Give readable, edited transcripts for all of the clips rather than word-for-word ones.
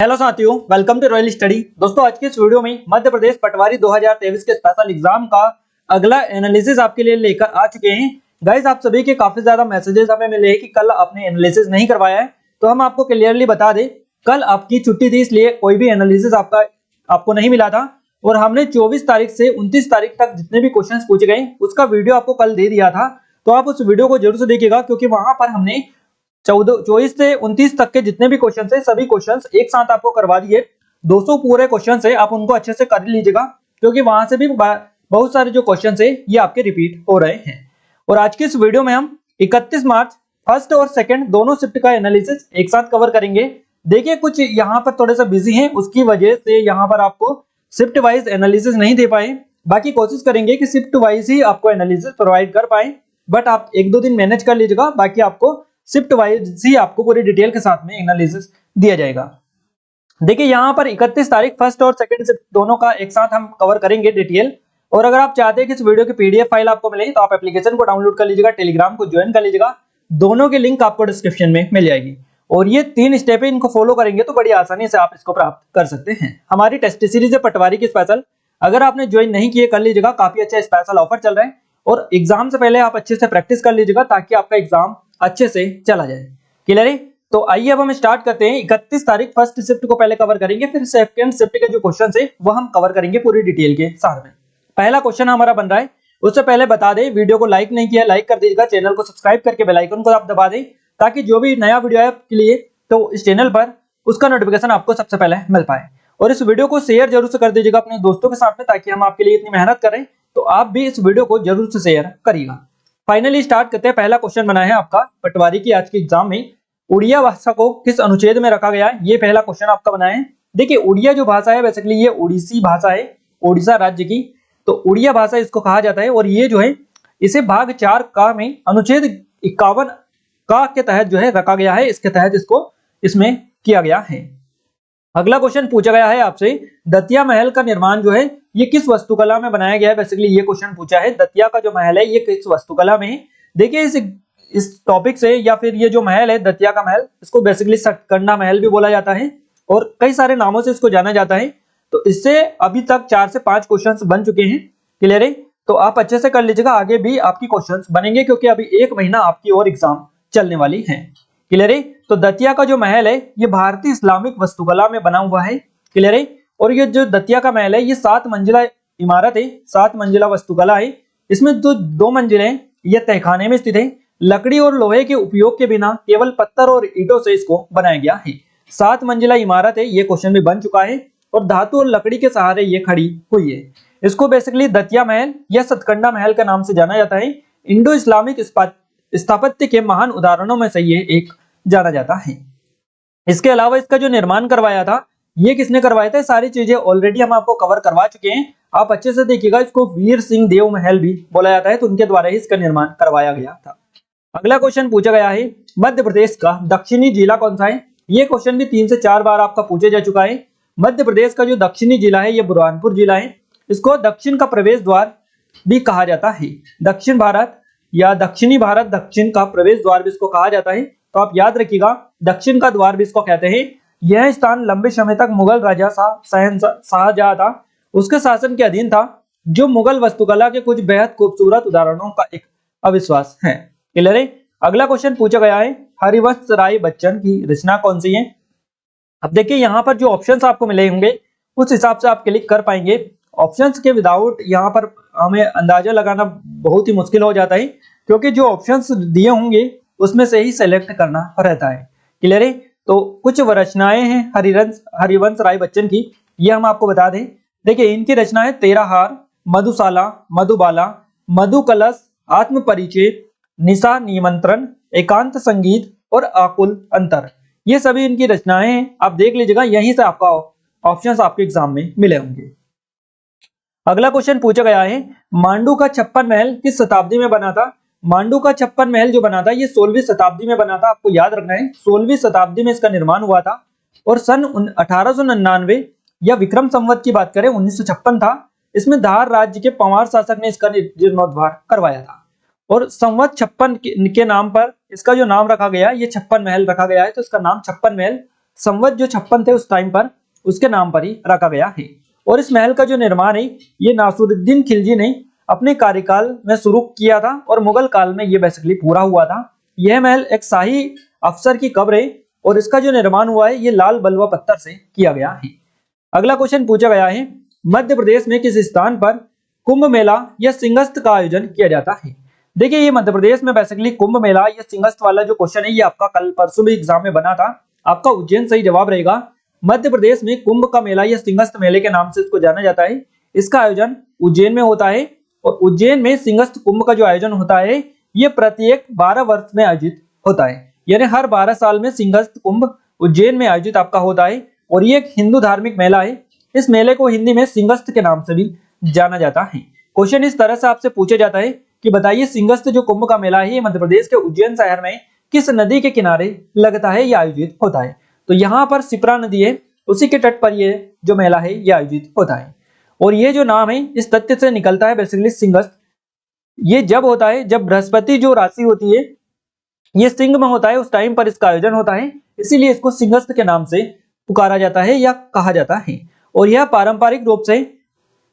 Hello साथियों, welcome to royal study. दोस्तों, आज के इस वीडियो में मध्य प्रदेश पटवारी 2023 के स्पेशल एग्जाम का अगला एनालिसिस आपके लिए लेकर आ चुके हैं। गाइस, आप सभी के काफी ज्यादा मैसेजेस हमें मिले हैं कि कल आपने एनालिसिस नहीं करवाया है, तो हम आपको क्लियरली बता दें, कल आपकी छुट्टी थी, इसलिए कोई भी एनालिसिस आपको नहीं मिला था। और हमने 24 तारीख से 29 तारीख तक जितने भी क्वेश्चन पूछे गए उसका वीडियो आपको कल दे दिया था, तो आप उस वीडियो को जरूर से देखिएगा, क्योंकि वहां पर हमने 24 से 29 तक के जितने भी क्वेश्चन है सभी क्वेश्चन एक साथ आपको करवा दिए। 200 पूरे क्वेश्चन है, आप उनको अच्छे से कर लीजिएगा, क्योंकि वहां से भी बहुत सारे जो क्वेश्चन है ये आपके रिपीट हो रहे हैं। और आज के इस वीडियो में हम 31 मार्च फर्स्ट और सेकंड दोनों शिफ्ट का एनालिसिस एक साथ कवर करेंगे। देखिए, कुछ यहाँ पर थोड़े सा बिजी हैं, उसकी वजह से यहाँ पर आपको शिफ्ट वाइज एनालिसिस नहीं दे पाए। बाकी कोशिश करेंगे कि शिफ्ट वाइज ही आपको एनालिसिस प्रोवाइड कर पाए, बट आप 1-2 दिन मैनेज कर लीजिएगा। बाकी आपको शिफ्ट वाइज ही आपको पूरी डिटेल के साथ में एनालिसिस दिया जाएगा। देखिए, यहाँ पर 31 तारीख फर्स्ट और सेकंड शिफ्ट दोनों का एक साथ हम कवर करेंगे डिटेल। और अगर आप चाहते हैं कि इस वीडियो की पीडीएफ फाइल आपको मिले, तो आप एप्लीकेशन को डाउनलोड कर लीजिएगा, टेलीग्राम को ज्वाइन कर लीजिएगा। दोनों की लिंक आपको डिस्क्रिप्शन में मिल जाएगी। और ये 3 स्टेप है, इनको फॉलो करेंगे तो बड़ी आसानी से आप इसको प्राप्त कर सकते हैं। हमारी टेस्ट सीरीज है पटवारी की स्पेशल, अगर आपने ज्वाइन नहीं किए कर लीजिएगा, काफी अच्छा स्पेशल ऑफर चल रहा है। और एग्जाम से पहले आप अच्छे से प्रैक्टिस कर लीजिएगा, ताकि आपका एग्जाम अच्छे से चला जाए। क्लियर है? तो आइए अब हम स्टार्ट करते हैं। 31 तारीख फर्स्ट शिफ्ट को पहले कवर करेंगे, फिर सेकंड शिफ्ट के जो क्वेश्चन है वो हम कवर करेंगे पूरी डिटेल के साथ में। पहला क्वेश्चन हमारा बन रहा है, उससे पहले बता दें, वीडियो को लाइक नहीं किया लाइक कर दीजिएगा, चैनल को सब्सक्राइब करके बेल आइकन को आप दबा दें, ताकि जो भी नया वीडियो है आपके लिए तो इस चैनल पर उसका नोटिफिकेशन आपको सबसे पहले मिल पाए। और इस वीडियो को शेयर जरूर से कर दीजिएगा अपने दोस्तों के साथ में, ताकि हम आपके लिए इतनी मेहनत करें, तो आप भी इस वीडियो को जरूर से शेयर करिएगा। फाइनली स्टार्ट करते हैं। पहला क्वेश्चन बना है आपका पटवारी की आज के एग्जाम में, उड़िया भाषा को किस अनुच्छेद में रखा गया है, ये पहला क्वेश्चन आपका बना है। देखिए, उड़िया जो भाषा है बेसिकली ये उड़ीसी भाषा है, उड़ीसा राज्य की, तो उड़िया भाषा इसको कहा जाता है। और ये जो है इसे भाग 4 का में अनुच्छेद 51 का के तहत जो है रखा गया है, इसके तहत इसको इसमें किया गया है। अगला क्वेश्चन पूछा गया है आपसे, दतिया महल का निर्माण जो है ये किस वस्तुकला में बनाया गया है। बेसिकली ये क्वेश्चन पूछा है, दतिया का जो महल है ये किस वस्तुकला में है। देखिए, इस टॉपिक से, या फिर ये जो महल है दतिया का महल, इसको बेसिकली सतकंडा महल भी बोला जाता है, और कई सारे नामों से इसको जाना जाता है। तो इससे अभी तक 4 से 5 क्वेश्चन बन चुके हैं। क्लियर है? तो आप अच्छे से कर लीजिएगा, आगे भी आपकी क्वेश्चन बनेंगे, क्योंकि अभी 1 महीना आपकी और एग्जाम चलने वाली है। क्लियर है? तो दतिया का जो महल है ये भारतीय इस्लामिक वस्तुकला में बना हुआ है। क्लियर है? और ये जो दतिया का महल है ये 7 मंजिला इमारत है, 7 मंजिला वस्तुकला है। इसमें जो 2 मंजिलें ये तहखाने में स्थित है। लकड़ी और लोहे के उपयोग के बिना केवल पत्थर और ईंटों से इसको बनाया गया है। 7 मंजिला इमारत है, ये क्वेश्चन भी बन चुका है, और धातु और लकड़ी के सहारे ये खड़ी हुई है। इसको बेसिकली दतिया महल या सतकंडा महल के नाम से जाना जाता है। इंडो इस्लामिक स्थापत्य के महान उदाहरणों में से ये एक जाना जाता है। इसके अलावा इसका जो निर्माण करवाया था ये किसने करवाया था, सारी चीजें ऑलरेडी हम आपको कवर करवा चुके हैं। आप अच्छे से देखिएगा, इसको वीर सिंह देव महल भी बोला जाता है, तो उनके द्वारा ही इसका निर्माण करवाया गया था। अगला क्वेश्चन पूछा गया है, मध्य प्रदेश का दक्षिणी जिला कौन सा है। ये क्वेश्चन भी 3 से 4 बार आपका पूछा जा चुका है। मध्य प्रदेश का जो दक्षिणी जिला है ये बुरहानपुर जिला है। इसको दक्षिण का प्रवेश द्वार भी कहा जाता है। दक्षिण भारत या दक्षिणी भारत दक्षिण का प्रवेश द्वार भी इसको कहा जाता है, तो आप याद रखिएगा, दक्षिण का द्वार भी इसको कहते हैं। यह स्थान लंबे समय तक मुगल राजा शाहजहां था, उसके शासन के अधीन था, जो मुगल वस्तुकला के कुछ बेहद खूबसूरत उदाहरणों का एक अविश्वास है। क्लियर है? अगला क्वेश्चन पूछा गया है, हरिवंश राय बच्चन की रचना कौन सी है। अब देखिए, यहाँ पर जो ऑप्शंस आपको मिले होंगे उस हिसाब से आप क्लिक कर पाएंगे। ऑप्शंस के विदाउट यहाँ पर हमें अंदाजा लगाना बहुत ही मुश्किल हो जाता है, क्योंकि जो ऑप्शंस दिए होंगे उसमें से ही सेलेक्ट करना रहता है। क्लियर है? तो कुछ रचनाएं हैं हरिवंश राय बच्चन की, ये हम आपको बता दें। देखिए, इनकी रचनाएं 13 हार, मधुशाला, मधुबाला, मधु कलश, आत्म परिचय, निशा निमंत्रण, एकांत संगीत और आकुल अंतर, ये सभी इनकी रचनाएं हैं। आप देख लीजिएगा, यहीं से आपका ऑप्शंस आपके एग्जाम में मिले होंगे। अगला क्वेश्चन पूछा गया है, मांडू का 56 महल किस शताब्दी में बना था। मांडू का 56 महल जो बना था ये 16वीं शताब्दी में बना था। आपको याद रखना है, 16वीं शताब्दी में इसका निर्माण हुआ था, और सन 1899 या विक्रम संवत की बात करें 1956 था। इसमें धार राज्य के पंवार शासक ने इसका जीर्णोद्धार करवाया था, और संवत 56 के नाम पर इसका जो नाम रखा गया ये 56 महल रखा गया है, तो इसका नाम 56 महल संवत जो 56 थे उस टाइम पर, उसके नाम पर ही रखा गया है। और इस महल का जो निर्माण है ये नासिरुद्दीन खिलजी ने अपने कार्यकाल में शुरू किया था और मुगल काल में ये बेसिकली पूरा हुआ था। यह महल एक शाही अफसर की कब्र है और इसका जो निर्माण हुआ है ये लाल बलुआ पत्थर से किया गया है। अगला क्वेश्चन पूछा गया है, मध्य प्रदेश में किस स्थान पर कुंभ मेला या सिंहस्थ का आयोजन किया जाता है। देखिए ये मध्य प्रदेश में बेसिकली कुंभ मेला या सिंहस्थ वाला जो क्वेश्चन है ये आपका कल परसों भी एग्जाम में बना था। आपका उज्जैन सही जवाब रहेगा। मध्य प्रदेश में कुंभ का मेला या सिंहस्थ मेले के नाम से इसको जाना जाता है। इसका आयोजन उज्जैन में होता है और उज्जैन में सिंहस्थ कुंभ का जो आयोजन होता है ये प्रत्येक 12 वर्ष में आयोजित होता है, यानी हर 12 साल में सिंहस्थ कुंभ उज्जैन में आयोजित आपका होता है और ये एक हिंदू धार्मिक मेला है। इस मेले को हिंदी में सिंहस्थ के नाम से भी जाना जाता है। क्वेश्चन इस तरह से आपसे पूछा जाता है कि बताइए सिंहस्थ जो कुंभ का मेला है ये मध्य प्रदेश के उज्जैन शहर में किस नदी के किनारे लगता है, या आयोजित होता है। तो यहाँ पर शिप्रा नदी है, उसी के तट पर ये जो मेला है ये आयोजित होता है। और ये जो नाम है इस तथ्य से निकलता है बेसिकली सिंहस्थ, ये जब होता है जब बृहस्पति जो राशि होती है ये सिंह में होता है, उस टाइम पर इसका आयोजन होता है, इसीलिए इसको सिंहस्थ के नाम से पुकारा जाता है या कहा जाता है। और यह पारंपरिक रूप से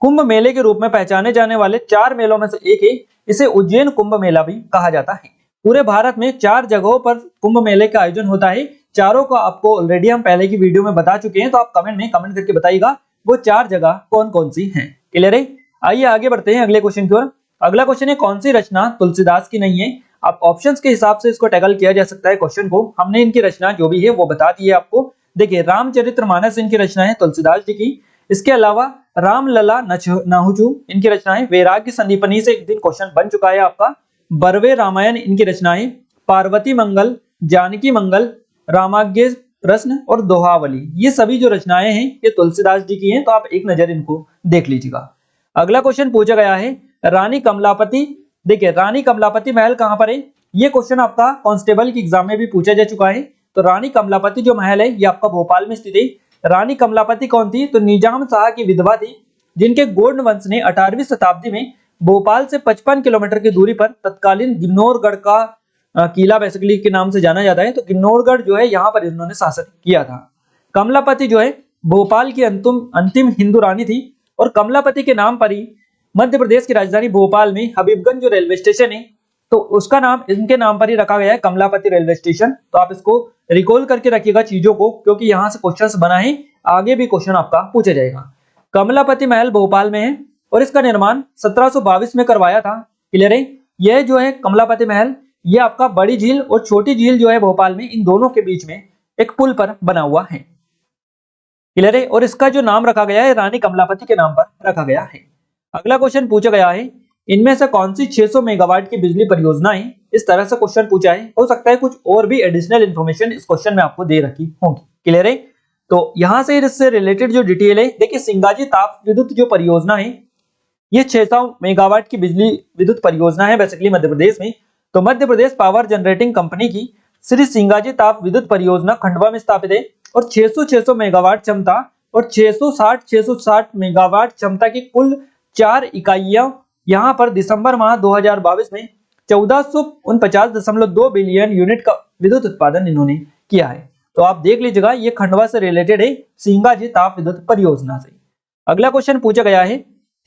कुंभ मेले के रूप में पहचाने जाने वाले 4 मेलों में से एक है। इसे उज्जैन कुंभ मेला भी कहा जाता है। पूरे भारत में 4 जगहों पर कुंभ मेले का आयोजन होता है। चारों का आपको ऑलरेडी हम पहले की वीडियो में बता चुके हैं, तो आप कमेंट में कमेंट करके बताइएगा वो 4 जगह कौन कौन सी हैं। क्लियर है? आइए आगे बढ़ते हैं अगले क्वेश्चन की ओर। अगला क्वेश्चन है, कौन सी रचना तुलसीदास की नहीं है। आप ऑप्शंस के हिसाब से इसको टैकल किया जा सकता है क्वेश्चन को। हमने इनकी रचना जो भी है वो बता दी है आपको। देखिए रामचरितमानस इनकी रचना है तुलसीदास जी की। इसके अलावा रामलला नाहुचू इनकी रचना है। वैराग्य संदीपनी से एक दिन क्वेश्चन बन चुका है आपका। बरवे रामायण इनकी रचना है। पार्वती मंगल, जानकी मंगल, रामाज्ञ प्रश्न और दोहावली, ये सभी जो रचनाएं हैं ये तुलसीदास जी की हैं, तो आप एक नजर इनको देख लीजिएगा। अगला क्वेश्चन पूछा गया है, रानी कमलापति। देखिए रानी कमलापति महल कहां पर है, ये क्वेश्चन आपका कांस्टेबल के एग्जाम में भी पूछा जा चुका है। तो रानी कमलापति जो महल है ये आपका भोपाल में स्थित है। रानी कमलापति कौन थी, तो निजाम शाह की विधवा थी, जिनके गोंड वंश ने 18वीं शताब्दी में भोपाल से 55 किलोमीटर की दूरी पर तत्कालीन गिन्नौरगढ़ का किला बेसिकली के नाम से जाना जाता है। तो गिन्नौरगढ़ जो है यहाँ पर इन्होंने शासन किया था। कमलापति जो है भोपाल की अंतिम हिंदू रानी थी और कमलापति के नाम पर ही मध्य प्रदेश की राजधानी भोपाल में हबीबगंज जो रेलवे स्टेशन है तो उसका नाम इनके नाम पर ही रखा गया है, कमलापति रेलवे स्टेशन। तो आप इसको रिकॉल करके रखिएगा चीजों को, क्योंकि यहाँ से क्वेश्चंस बना है, आगे भी क्वेश्चन आपका पूछा जाएगा। कमलापति महल भोपाल में है और इसका निर्माण 1722 में करवाया था। क्लियर है? यह जो है कमलापति महल ये आपका बड़ी झील और छोटी झील जो है भोपाल में, इन दोनों के बीच में एक पुल पर बना हुआ है। क्लियर है? और इसका जो नाम रखा गया है रानी कमलापति के नाम पर रखा गया है। अगला क्वेश्चन पूछा गया है, इनमें से कौन सी 600 मेगावाट की बिजली परियोजना है। इस तरह से क्वेश्चन पूछा है, हो सकता है कुछ और भी एडिशनल इंफॉर्मेशन इस क्वेश्चन में आपको दे रखी होगी। क्लियर है? तो यहां से इससे रिलेटेड जो डिटेल है, देखिए सिंगाजी ताप विद्युत जो परियोजना है ये 600 मेगावाट की बिजली विद्युत परियोजना है बेसिकली मध्य प्रदेश में। तो Madhya Pradesh power generating company की श्री सिंगाजी ताप विद्युत परियोजना खंडवा में स्थापित है और 600 मेगावाट क्षमता और 660 मेगावाट क्षमता की कुल 4 इकाइयां यहां पर दिसंबर माह 2022 में 1449.2 बिलियन यूनिट का विद्युत उत्पादन इन्होंने किया है। तो आप देख लीजिएगा ये खंडवा से रिलेटेड है, सिंगाजी ताप विद्युत परियोजना से। अगला क्वेश्चन पूछा गया है,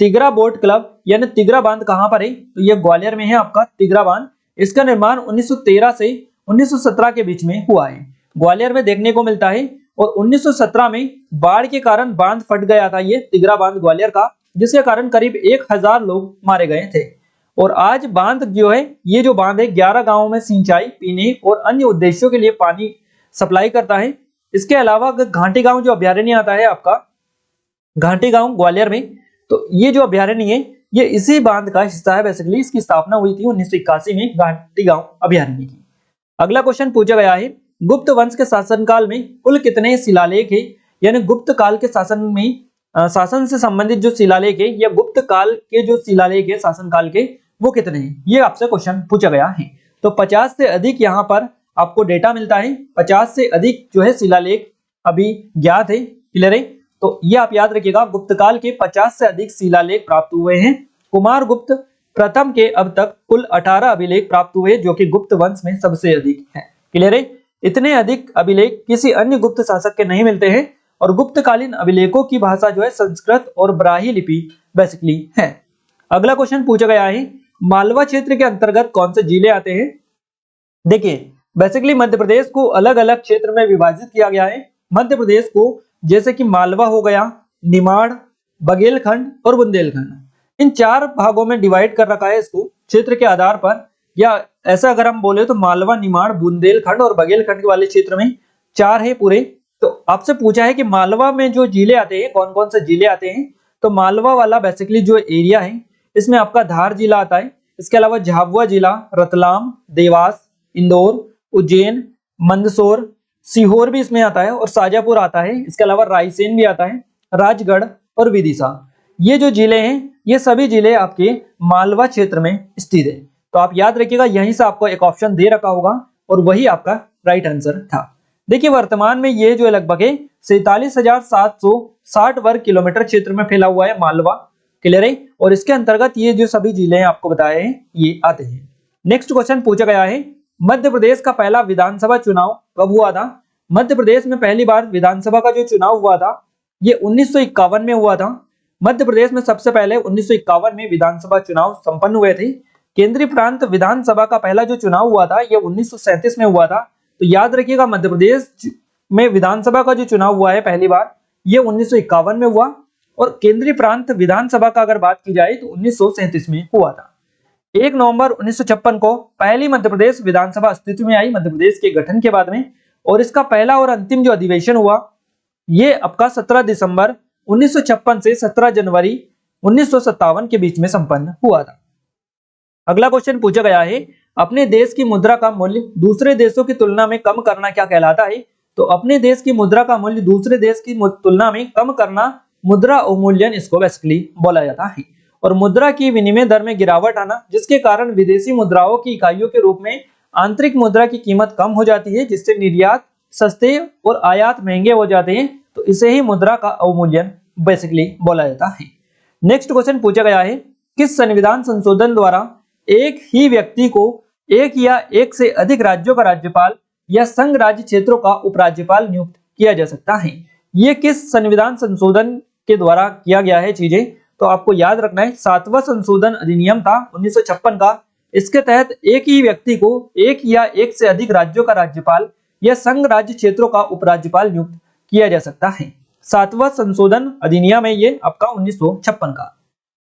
तिगरा बोट क्लब यानी तिगरा बांध कहां पर है, तो ये ग्वालियर में है आपका तिगरा बांध। इसका निर्माण 1913 से 1917 के बीच में हुआ है, ग्वालियर में देखने को मिलता है। और 1917 में बाढ़ के कारण बांध फट गया था ये तिगरा बांध ग्वालियर का, जिसके कारण करीब 1000 लोग मारे गए थे। और आज बांध जो है ये जो बांध है 11 गांवों में सिंचाई, पीने और अन्य उद्देश्यों के लिए पानी सप्लाई करता है। इसके अलावा घाटी गांव जो अभ्यारण्य आता है आपका घाटी गांव ग्वालियर में, तो ये जो अभ्यारण्य है ये इसी बांध का हिस्सा है बेसिकली। इसकी स्थापना हुई थी 1981 में घाटी गांव अभ्यारण्य की। अगला क्वेश्चन पूछा गया है, गुप्त वंश के शासनकाल में कुल कितने शिलालेख है, यानी गुप्त काल के शासन में शासन से संबंधित जो शिलालेख है या गुप्त काल के जो शिलालेख है शासन काल के वो कितने हैं, ये आपसे क्वेश्चन पूछा गया है। तो 50 से अधिक यहाँ पर आपको डेटा मिलता है, 50 से अधिक जो है शिलालेख अभी ज्ञात है। क्लियर है? तो ये आप याद रखिएगा, गुप्त काल के 50 से अधिक शिलालेख प्राप्त हुए हैं। कुमार गुप्त प्रथम के अब तक कुल 18 अभिलेख प्राप्त हुए, जो कि गुप्त वंश में सबसे अधिक है। क्लियर है? इतने अधिक अभिलेख किसी अन्य गुप्त शासक के नहीं मिलते हैं और गुप्तकालीन अभिलेखों की भाषा जो है संस्कृत और ब्राह्मी लिपि बेसिकली है। अगला क्वेश्चन पूछा गया है, मालवा क्षेत्र के अंतर्गत कौन से जिले आते हैं? देखिए बेसिकली मध्य प्रदेश को अलग अलग क्षेत्र में विभाजित किया गया है। मध्य प्रदेश को जैसे कि मालवा हो गया, निमाड़, बघेलखंड और बुंदेलखंड, इन 4 भागों में डिवाइड कर रखा है इसको क्षेत्र के आधार पर, या ऐसा अगर हम बोले तो मालवा, निमाड़, बुंदेलखंड और बघेलखंड वाले क्षेत्र में 4 है पूरे। तो आपसे पूछा है कि मालवा में जो जिले आते हैं, कौन कौन से जिले आते हैं? तो मालवा वाला बेसिकली जो एरिया है इसमें आपका धार जिला आता है, इसके अलावा झाबुआ जिला, रतलाम, देवास, इंदौर, उज्जैन, मंदसौर, सीहोर भी इसमें आता है और शाजापुर आता है, इसके अलावा रायसेन भी आता है, राजगढ़ और विदिशा। ये जो जिले हैं ये सभी जिले आपके मालवा क्षेत्र में स्थित है। तो आप याद रखिएगा, यहीं से आपको एक ऑप्शन दे रखा होगा और वही आपका राइट आंसर था। देखिए वर्तमान में ये जो लगभग 47,760 वर्ग किलोमीटर क्षेत्र में फैला हुआ है मालवा, क्लियर है, और इसके अंतर्गत ये जो सभी जिले हैं आपको बताए हैं ये आते हैं। नेक्स्ट क्वेश्चन पूछा गया है, मध्य प्रदेश का पहला विधानसभा चुनाव कब हुआ था? मध्य प्रदेश में पहली बार विधानसभा का जो चुनाव हुआ था ये 1951 में हुआ था। मध्य प्रदेश में सबसे पहले 1951 में विधानसभा चुनाव संपन्न हुए थे। केंद्रीय प्रांत विधानसभा का पहला जो चुनाव हुआ था ये 1937 में हुआ था। तो याद रखिएगा मध्य प्रदेश में विधानसभा का जो चुनाव हुआ है पहली बार ये 1951 में हुआ, और केंद्रीय प्रांत विधानसभा का अगर बात की जाए तो 1937 में हुआ था। 1 नवंबर 1956 को पहली मध्य प्रदेश विधानसभा अस्तित्व में आई मध्य प्रदेश के गठन के बाद में, और इसका पहला और अंतिम जो अधिवेशन हुआ ये आपका 17 दिसंबर 1956 से 17 जनवरी 1957 के बीच में संपन्न हुआ था। अगला क्वेश्चन पूछा गया है, अपने देश की मुद्रा का मूल्य दूसरे देशों की तुलना में कम करना क्या कहलाता है? तो अपने देश की मुद्रा का मूल्य दूसरे देश की तुलना में कम करना मुद्रा अवमूल्यन इसको बेसिकली बोला जाता है। और मुद्रा की विनिमय दर में गिरावट आना जिसके कारण विदेशी मुद्राओं की इकाइयों के रूप में आंतरिक मुद्रा की कीमत कम हो जाती है, जिससे निर्यात सस्ते और आयात महंगे हो जाते हैं, तो इसे ही मुद्रा का अवमूल्यन बेसिकली बोला जाता है। नेक्स्ट क्वेश्चन पूछा गया है, किस संविधान संशोधन द्वारा एक ही व्यक्ति को एक या एक से अधिक राज्यों का राज्यपाल या संघ राज्य क्षेत्रों का उपराज्यपाल नियुक्त किया जा सकता है? ये किस संविधान संशोधन के द्वारा किया गया है चीजें? तो आपको याद रखना है 7वां संशोधन अधिनियम था 1956 का। इसके तहत एक ही व्यक्ति को एक या एक से अधिक राज्यों का राज्यपाल या संघ राज्य क्षेत्रों का उपराज्यपाल नियुक्त किया जा सकता है। 7वां संशोधन अधिनियम है ये आपका 1956 का।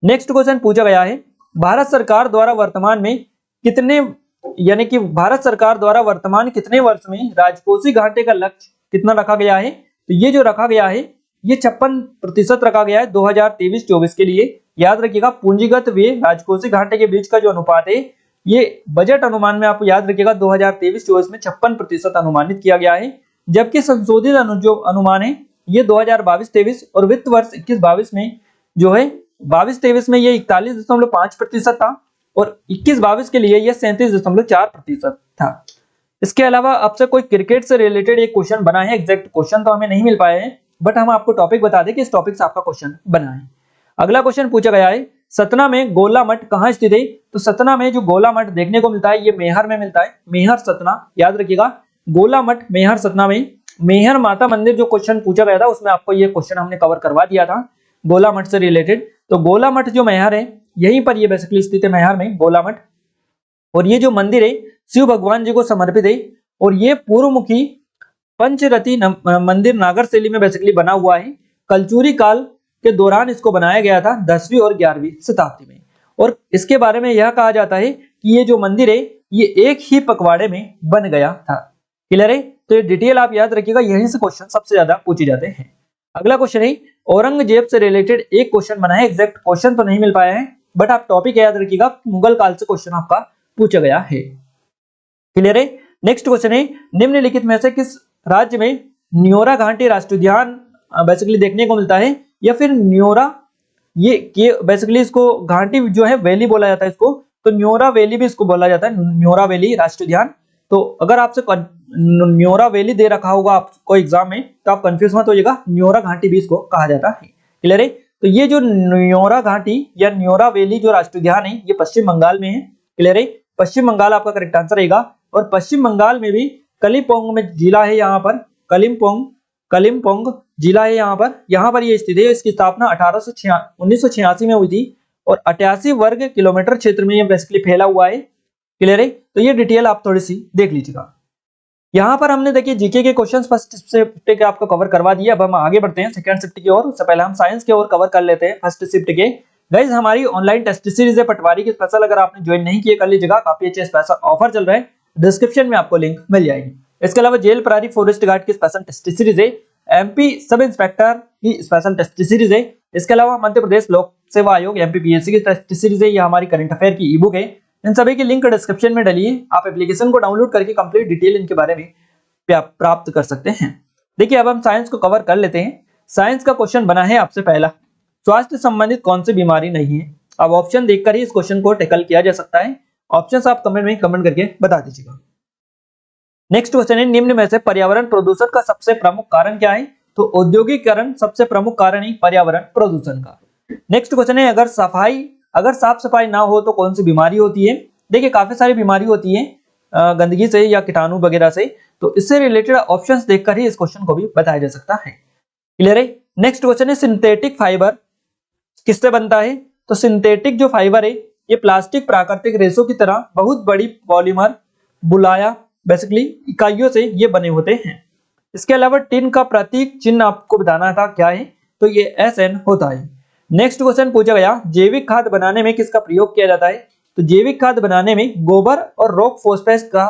नेक्स्ट क्वेश्चन पूछा गया है, भारत सरकार द्वारा वर्तमान में कितने यानी कि भारत सरकार द्वारा वर्तमान कितने वर्ष में राजकोषीय घाटे का लक्ष्य कितना रखा गया है? तो ये जो रखा गया है ये 56% रखा गया है 2023-24 के लिए। याद रखिएगा पूंजीगत व्यय राजकोषीय घाटे के बीच का जो अनुपात है ये बजट अनुमान में आपको याद रखिएगा 2023-24 में 56% अनुमानित किया गया है, जबकि संशोधित जो अनुमान है ये 2022-23 और वित्त वर्ष 21-22 में जो है 22-23 में ये 41.5% था और 21-22 के लिए ये 37.4% था। इसके अलावा आपसे कोई क्रिकेट से रिलेटेड एक क्वेश्चन बना है, एग्जैक्ट क्वेश्चन तो हमें नहीं मिल पाए हैं बट हम आपको टॉपिक बता दें कि इस टॉपिक से आपका क्वेश्चन बना है। अगला क्वेश्चन पूछा गया है, सतना में गोला मठ कहाँ स्थित है? तो सतना में जो गोला मठ देखने को मिलता है ये मेहर में मिलता है, मेहर सतना। याद रखिएगा गोला मठ मेहर सतना में। मेहर माता मंदिर जो क्वेश्चन पूछा गया था उसमें आपको ये क्वेश्चन हमने कवर करवा दिया था गोला मठ से रिलेटेड। तो गोला मठ जो मेहर है यहीं पर ये बेसिकली स्थित है मेहर में गोला मठ, और ये जो मंदिर है शिव भगवान जी को समर्पित है और ये पूर्वमुखी पंचरथी मंदिर नागर शैली में बेसिकली बना हुआ है। कलचुरी काल के दौरान इसको बनाया गया था 10वीं और 11वीं शताब्दी में, और इसके बारे में यह कहा जाता है कि ये जो मंदिर है ये एक ही पखवाड़े में बन गया था। क्लियर है? तो ये डिटेल आप याद रखिएगा, यहीं से क्वेश्चन सबसे ज्यादा पूछे जाते हैं। अगला क्वेश्चन है, औरंगजेब से रिलेटेड एक क्वेश्चन बना है, एग्जैक्ट क्वेश्चन तो नहीं मिल पाया है बट आप टॉपिक याद रखिएगा, मुगल काल से क्वेश्चन आपका पूछा गया है। क्लियर है? नेक्स्ट क्वेश्चन है, निम्नलिखित में से किस राज्य में न्योरा घाटी राष्ट्रीय उद्यान बेसिकली देखने को मिलता है? या फिर न्योरा ये बेसिकली इसको घाटी जो है वैली बोला जाता है इसको, तो न्योरा वैली भी इसको बोला जाता है, न्योरा वैली राष्ट्रीय उद्यान। तो अगर आपसे न्योरा वैली दे रखा होगा आपको एग्जाम में तो आप कंफ्यूज मत होइएगा, न्योरा घाटी भी इसको कहा जाता है। क्लियर है? तो ये जो न्योरा घाटी या न्योरा वैली जो राष्ट्रीय उद्यान है ये पश्चिम बंगाल में है। क्लियर है? पश्चिम बंगाल आपका करेक्ट आंसर रहेगा, और पश्चिम बंगाल में भी कलिम्पोंग में जिला है यहाँ पर, कलिम्पोंग जिला है यहाँ पर ये स्थित है। इसकी स्थापना 1986 में हुई थी और 88 वर्ग किलोमीटर क्षेत्र में ये बेसिकली फैला हुआ है। क्लियर है? तो ये डिटेल आप थोड़ी सी देख लीजिएगा। यहाँ पर हमने देखिए जीके के क्वेश्चंस फर्स्ट शिफ्ट के आपको कवर करवा दिया। अब हम आगे बढ़ते हैं सेकंड शिफ्ट की ओर। उससे पहले हम साइंस की ओर कवर कर लेते हैं फर्स्ट शिफ्ट के। गाइस हमारी ऑनलाइन टेस्ट सीरीज है पटवारी की स्पेशल, अगर आपने ज्वाइन नहीं किया कर लीजिएगा, काफी अच्छे स्पेशल ऑफर चल रहे हैं, डिस्क्रिप्शन में आपको लिंक मिल जाएगी। इसके अलावा जेल प्रहरी फॉरेस्ट गार्ड की स्पेशल टेस्ट सीरीज है, एमपी सब इंस्पेक्टर की स्पेशल टेस्ट सीरीज है। इसके अलावा मध्य प्रदेश लोक सेवा आयोग एमपीपीएससी की टेस्ट सीरीज है, ये हमारी करंट अफेयर की ई बुक है। इन सभी की लिंक डिस्क्रिप्शन में डली है, आप एप्लीकेशन को डाउनलोड करके कंप्लीट डिटेल इनके बारे में प्राप्त कर सकते हैं। देखिए अब हम साइंस को कवर कर लेते हैं। साइंस का क्वेश्चन बना है आपसे पहला, स्वास्थ्य संबंधित कौन सी बीमारी नहीं है। अब ऑप्शन देखकर ही इस क्वेश्चन को टैकल किया जा सकता है। ऑप्शंस आप कमेंट में कमेंट करके बता दीजिएगा। नेक्स्ट क्वेश्चन है, निम्न में से पर्यावरण प्रदूषण का सबसे प्रमुख कारण क्या है। तो औद्योगिकीकरण सबसे प्रमुख कारण है पर्यावरण प्रदूषण का। नेक्स्ट क्वेश्चन है, अगर साफ सफाई ना हो तो कौन सी बीमारी होती है। देखिए काफी सारी बीमारी होती है गंदगी से या कीटाणु वगैरह से, तो इससे रिलेटेड ऑप्शंस देखकर ही इस क्वेश्चन को भी बताया जा सकता है। क्लियर है? नेक्स्ट क्वेश्चन है, सिंथेटिक फाइबर किससे बनता है। तो सिंथेटिक जो फाइबर है ये प्लास्टिक प्राकृतिक रेशों की तरह बहुत बड़ी पॉलीमर बुलाया बेसिकली इकाइयों से ये बने होते हैं। इसके अलावा टिन का प्रतीक चिन्ह आपको बताना था क्या है, तो ये SN होता है। नेक्स्ट क्वेश्चन पूछा गया, जैविक खाद बनाने में किसका प्रयोग किया जाता है। तो जैविक खाद बनाने में गोबर और रॉक फॉस्फेट का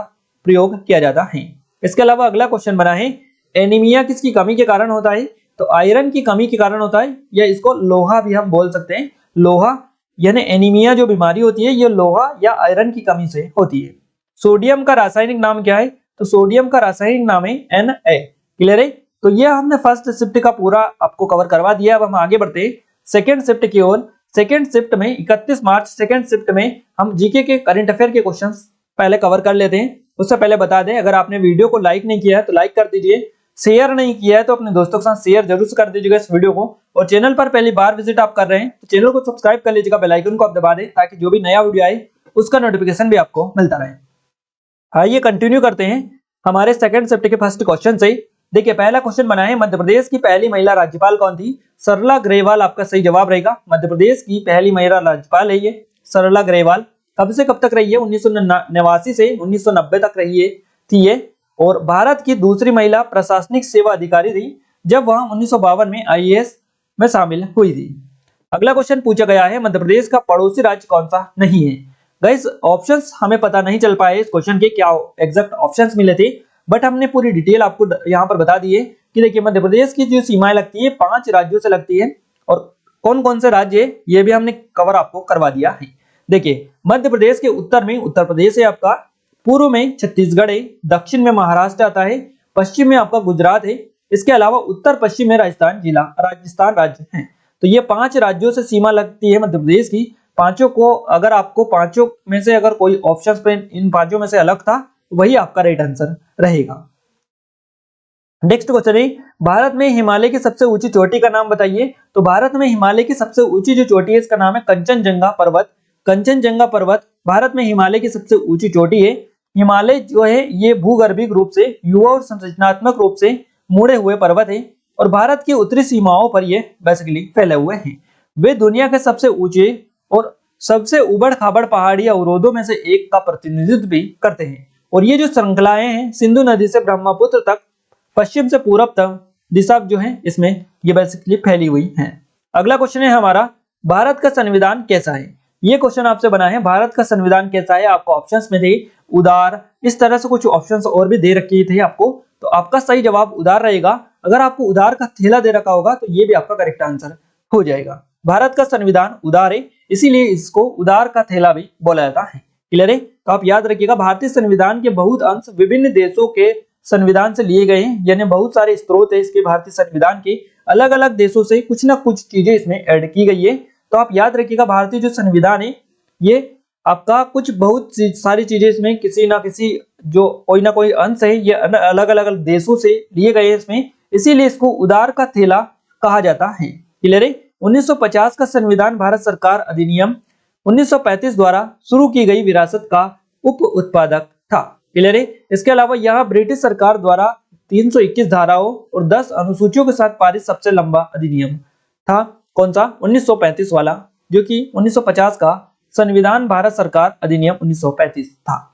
प्रयोग किया जाता है। इसके अलावा अगला क्वेश्चन बना है, एनीमिया किसकी कमी के कारण होता है। तो आयरन की कमी के कारण होता है, या इसको लोहा भी हम बोल सकते हैं। लोहा यानी एनीमिया जो बीमारी होती है ये लोहा या आयरन की कमी से होती है। सोडियम का रासायनिक नाम क्या है। तो सोडियम का रासायनिक नाम है Na। क्लियर है? तो ये हमने फर्स्ट शिफ्ट का पूरा आपको कवर करवा दिया। अब हम आगे बढ़ते हैं सेकंड शिफ्ट की ओर। सेकंड शिफ्ट में 31 मार्च सेकंड शिफ्ट में हम जीके के करंट अफेयर के क्वेश्चंस पहले कवर कर लेते हैं। उससे पहले बता दें, अगर आपने वीडियो को लाइक नहीं किया है तो लाइक कर दीजिए, शेयर नहीं किया है तो अपने दोस्तों के साथ शेयर जरूर कर दीजिएगा इस वीडियो को, और चैनल पर पहली बार विजिट आप कर रहे हैं तो चैनल को सब्सक्राइब कर लीजिएगा, बेल आइकन को आप दबा दें ताकि जो भी नया वीडियो आए उसका नोटिफिकेशन भी आपको मिलता रहे। आइए कंटिन्यू करते हैं हमारे सेकंड शिफ्ट के फर्स्ट क्वेश्चन से। देखिए पहला क्वेश्चन बना है, मध्य प्रदेश की पहली महिला राज्यपाल कौन थी। सरला ग्रेवाल आपका सही जवाब रहेगा। मध्य प्रदेश की पहली महिला राज्यपाल है ये सरला ग्रेवाल। कब से कब तक रही है, 1989 से 1990 तक रही है थी ये, और भारत की दूसरी महिला प्रशासनिक सेवा अधिकारी थी जब वह 1952 में IAS में शामिल हुई थी। अगला क्वेश्चन पूछा गया है, मध्य प्रदेश का पड़ोसी राज्य कौन सा नहीं है। गाइस ऑप्शंस हमें पता नहीं चल पाए इस क्वेश्चन के क्या एग्जैक्ट ऑप्शंस मिले थे, बट हमने पूरी डिटेल आपको यहाँ पर बता दी है कि देखिए मध्य प्रदेश की जो सीमाएं लगती है 5 राज्यों से लगती है, और कौन कौन से राज्य है ये भी हमने कवर आपको करवा दिया है। देखिए मध्य प्रदेश के उत्तर में उत्तर प्रदेश है आपका, पूर्व में छत्तीसगढ़ है, दक्षिण में महाराष्ट्र आता है, पश्चिम में आपका गुजरात है, इसके अलावा उत्तर पश्चिम में राजस्थान राज्य है। तो ये 5 राज्यों से सीमा लगती है मध्य प्रदेश की। पांचों को अगर आपको पांचों में से अगर कोई ऑप्शन पे इन पांचों में से अलग था तो वही आपका राइट आंसर रहेगा। नेक्स्ट क्वेश्चन है, भारत में हिमालय की सबसे ऊंची चोटी का नाम बताइए। तो भारत में हिमालय की सबसे ऊंची जो चोटी है इसका नाम है कंचनजंगा पर्वत। कंचनजंगा पर्वत भारत में हिमालय की सबसे ऊंची चोटी है। हिमालय जो है ये भूगर्भिक रूप से युवा और संरचनात्मक रूप से मुड़े हुए पर्वत है, और भारत की उत्तरी सीमाओं पर ये बेसिकली फैले हुए हैं। वे दुनिया के सबसे ऊंचे और सबसे उबड़ खाबड़ पहाड़ी अवरोधों में से एक का प्रतिनिधित्व भी करते हैं, और ये जो श्रृंखलाएं हैं सिंधु नदी से ब्रह्मपुत्र तक पश्चिम से पूरब तक दिशा जो है इसमें ये बेसिकली फैली हुई है। अगला क्वेश्चन है हमारा, भारत का संविधान कैसा है। ये क्वेश्चन आपसे बना है, भारत का संविधान कैसा है। आपको ऑप्शंस में थे उदार, इस तरह से कुछ ऑप्शंस और भी दे रखे थे आपको, तो आपका सही जवाब उदार रहेगा। अगर आपको उदार का थैला दे रखा होगा तो ये भी आपका करेक्ट आंसर हो जाएगा। भारत का संविधान उदार है, इसीलिए इसको उदार का थैला भी बोला जाता है। क्लियर है? तो आप याद रखिएगा, भारतीय संविधान के बहुत अंश विभिन्न देशों के संविधान से लिए गए हैं, यानी बहुत सारे स्रोत है इसके भारतीय संविधान के, अलग अलग देशों से कुछ ना कुछ चीजें इसमें ऐड की गई है। तो आप याद रखिएगा, भारतीय जो संविधान है ये आपका कुछ बहुत सारी चीजें इसमें किसी ना किसी जो कोई ना कोई अंश है ये अलग अलग देशों से लिए गए हैं इसमें, इसीलिए इसको उदार का थैला कहा जाता है। क्लियर है? 1950 का संविधान भारत सरकार अधिनियम 1935 द्वारा शुरू की गई विरासत का उप उत्पादक था। क्लियर है। इसके अलावा यहाँ ब्रिटिश सरकार द्वारा 321 धाराओं और 10 अनुसूचियों के साथ पारित सबसे लंबा अधिनियम था। कौन सा? 1935 वाला, जो कि 1950 का संविधान भारत सरकार अधिनियम 1935 था।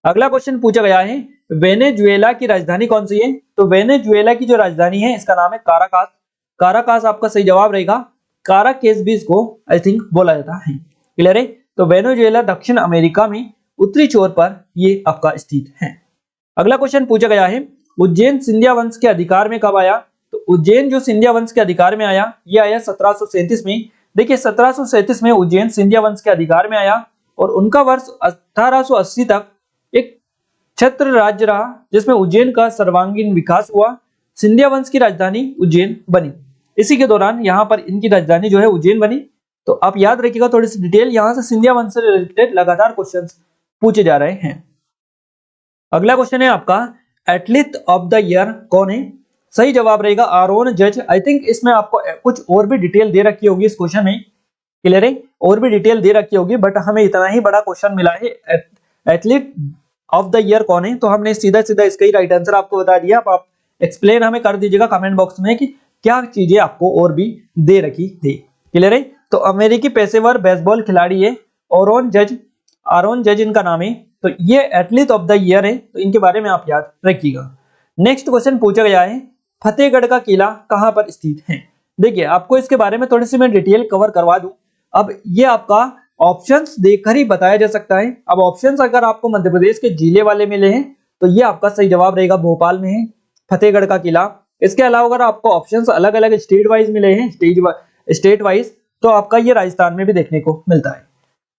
अगला क्वेश्चन पूछा गया है, वेनेजुएला की राजधानी कौन सी है? तो वेनेजुएला की जो राजधानी है इसका नाम है काराकास। काराकास आपका सही जवाब रहेगा। काराकेस भी इसको आई थिंक बोला जाता है। क्लियर है। तो वेनेजुएला दक्षिण अमेरिका में उत्तरी छोर पर ये आपका स्थित है। अगला क्वेश्चन पूछा गया है, उज्जैन सिंधिया वंश के अधिकार में कब आया? तो उज्जैन जो सिंधिया वंश के अधिकार में आया, ये आया 1737 में। देखिए 1737 में उज्जैन सिंधिया वंश के अधिकार में आया और उनका वर्ष 1880 तक एक छत्र राज्य रहा जिसमें उज्जैन का सर्वांगीण विकास हुआ। सिंधिया वंश की राजधानी उज्जैन बनी। इसी के दौरान यहाँ पर इनकी राजधानी जो है उज्जैन बनी। तो आप याद रखिएगा थोड़ी सी डिटेल, यहाँ से सिंधिया वंश से रिलेटेड लगातार क्वेश्चंस पूछे जा रहे हैं। अगला क्वेश्चन है आपका, एथलीट ऑफ द ईयर कौन है? सही जवाब रहेगा आरोन जज। आई थिंक इसमें आपको कुछ और भी डिटेल दे रखी होगी इस क्वेश्चन में। क्लियर है, और भी डिटेल दे रखी होगी, बट हमें इतना ही बड़ा क्वेश्चन मिला है, एथलीट ऑफ द ईयर कौन है? तो हमने सीधा सीधा इसका ही राइट आंसर आपको बता दिया। आप एक्सप्लेन हमें कर दीजिएगा कमेंट बॉक्स में कि क्या चीजें आपको और भी दे रखी थी। क्लियर है। तो अमेरिकी पेशेवर बेसबॉल खिलाड़ी है आरोन जज इनका नाम है। तो ये एथलीट ऑफ द ईयर है, तो इनके बारे में आप याद रखिएगा। नेक्स्ट क्वेश्चन पूछा गया है, फतेहगढ़ का किला कहां पर स्थित है? देखिए आपको इसके बारे में थोड़ी सी मैं डिटेल कवर करवा दूं। अब ये आपका ऑप्शंस देखकर ही बताया जा सकता है। अब ऑप्शंस अगर आपको मध्य प्रदेश के जिले वाले मिले हैं तो ये आपका सही जवाब रहेगा, भोपाल में है फतेहगढ़ का किला। इसके अलावा अगर आपको ऑप्शंस अलग अलग स्टेट वाइज मिले हैं, स्टेट वाइज, तो आपका ये राजस्थान में भी देखने को मिलता है।